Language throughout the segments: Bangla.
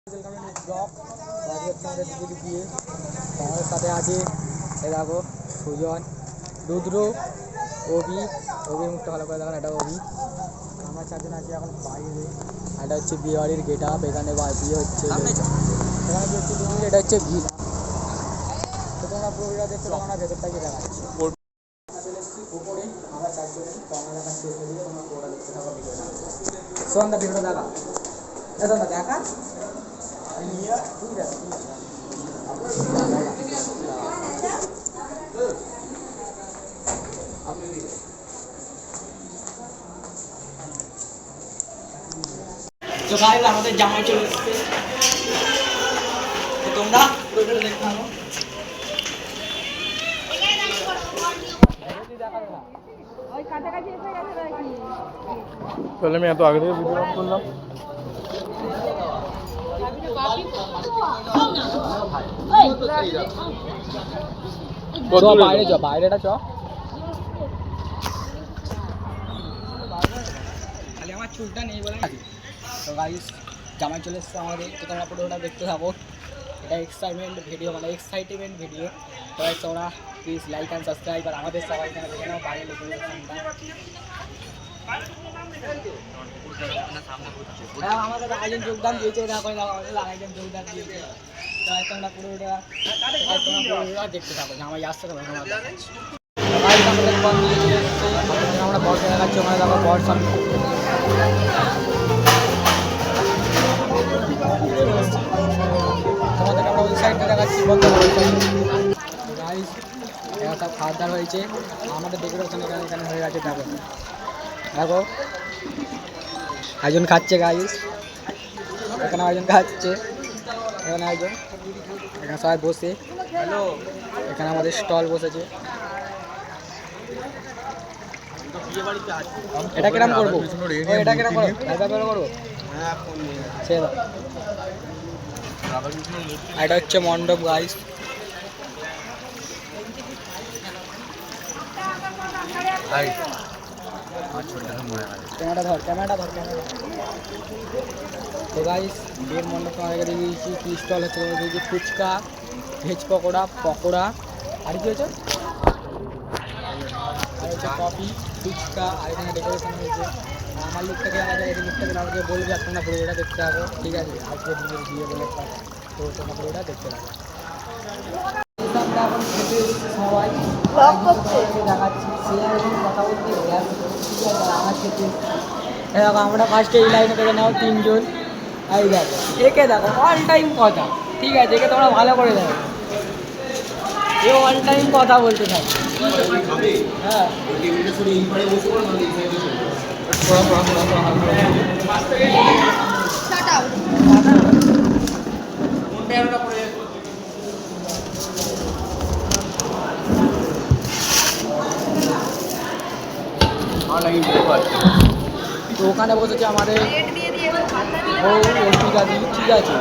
ব্লগ আমাদের দিদির বিয়ে। আমাদের সাথে আছে এ দেখো সুজন, রুদ্র, অভির মুখটা ভালো করে দেখেন, এটা অভি। আমরা চারজন আছি এখন বাইরে। এটা হচ্ছে বিয়ে বাড়ির গেট আপ। এখানে বিয়ে হচ্ছে, এখানে বিয়ে হচ্ছে তুমি, এটা হচ্ছে ভিড়। তো তোমরা পুরোটা দেখতে পাবো না, ভেতরটা গিয়ে দেখাচ্ছি। চলে এসেছি উপরে, আমরা চারজন, তো আমরা দেখাচ্ছি দিয়ে তোমরা পুরোটা দেখতে থাকো ভিডিওটা। সন্ধ্যা ভিডিওটা দেখা, এটা না দেখা তো গাইস আমাদের জামাই চলে এসেছে। তো তোমরা পুরোটা দেখতে থাকো। তাহলে আমি এত আগে থেকে ভিডিও করলাম। বাইরে চ, বাইরেটা চ। খালি আমার চুলটা নেই বলে। তো গাইস জামাই চলে এসছে আমাদের, তো তোমরা পুরোটা দেখতে থাকো। এটা এক্সাইটমেন্ট ভিডিও, মানে এক্সাইটমেন্ট ভিডিও। তো তোমরা প্লিজ লাইক অ্যান্ড সাবস্ক্রাইব। আর আমাদের সবাই এখানে দেখে নাও বাইরে আমাদের আরেকজন যোগদান দিয়েছে, দেখো আমাদের আরেকজন যোগদান দিয়েছে। তো তোমরা পুরোটা দেখতে থাকো, জামাই আসছে তো আমরা বর্ষা দেখাচ্ছি। ওখানে দেখো বর্ষা তোমাদেরকে আমরা ওই সাইডটা দেখাচ্ছি। এরা সব খাওয়ার দাওয়ার হয়েছে, আমাদের ডেকোরেশন এখানে এখানে হয়ে গেছে। দেখো দেখো একজন খাচ্ছে গাইস, এখানে একজন খাচ্ছে, এখানে একজন, এখানে সবাই বসে। হ্যালো, এখানে আমাদের স্টল বসেছে। এটা কিরম করবো, এটা কিরম করবো, করবো। এটা হচ্ছে মণ্ডপ গাইস। ক্যামেরাটা ধর। তো গাইস বিয়ের মণ্ডপ আমাদের দিয়েছি। কি স্টল হচ্ছে দিয়েছি, ফুচকা, ভেজ পকোড়া, আর কি হয়েছে, আর হচ্ছে কফি, ফুচকা। আর এখানে ডেকোরেশন হয়েছে। আমার লুকটাকে আমাদের এই লুকটাকে আমাকে বলবে, আপনারা পুরোটা দেখতে হবে, ঠিক আছে? আজকে বিয়ে বলে তো তোমরা পুরোটা দেখতে হবে। আমরা এখন খেতে সবাই দেখাচ্ছি, সে এখন কথা বলতে আমার খেতে। দেখো আমরা ফার্স্টে এই লাইনে থেকে নাও তিনজন। এই দেখো একে দেখো অল টাইম কথা, ঠিক আছে? একে তোমরা ভালো করে দেখো, এ অল টাইম কথা বলতে থাকে। হ্যাঁ তো ওখানে বসেছে আমাদের বউ অর্পিতা দি, ঠিক আছে?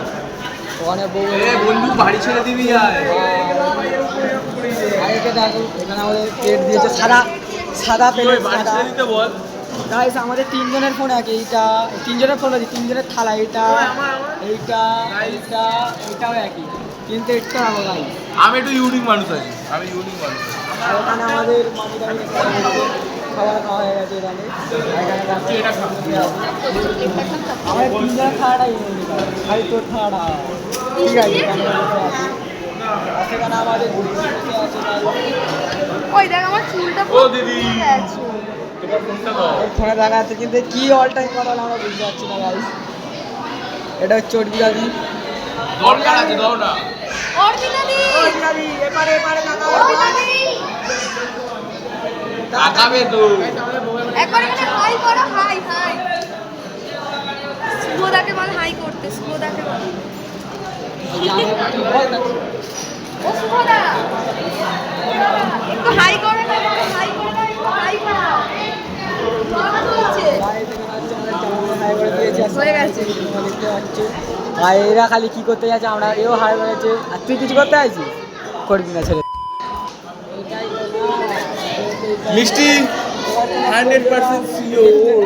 ওখানে বউ বন্ধু বাড়ি ছেড়ে দিবি। আরেকে দেখো এখানে আমাদের প্লেট দিয়েছে, সাদা প্লেট। বল গাইস আমাদের তিনজনের ফোন আছে, এইটা তিনজনের ফোন আছে, তিনজনের থালা, এইটা এইটাও একই, কিন্তু এটা আমার গাইস আমি একটু ইউনিক মানুষ আছি, আমি ইউনিক মানুষ। আর ওখানে আমাদের খাবার খাওয়া হয়ে গেছে। আমাদের তিনজনের খাওয়াটাই খালি তোর খাওয়াটা, ঠিক আছে? সেখানে আমাদের ফোনে দেখা যাচ্ছে, কিন্তু কি অল টাইম কথা হলো আমরা বুঝতে পারছি না গাইস। এটা হচ্ছে অর্পিতা দি। দরকার আছে দাও না। তাকাবে তো একবার এখানে হাই করো, হাই শুভদাকে বল হাই করতে, শুভদাকে বল। ও শুভদা একটু হাই করে না, হাই করে না, একটু হাই করো। হয়ে গেছে। আর এরা খালি কি করতে যাচ্ছে, আমরা এও হাই করেছে। আর তুই কিছু করতে আছিস, করবি না ছেলে। মিষ্টি 100% সিওর।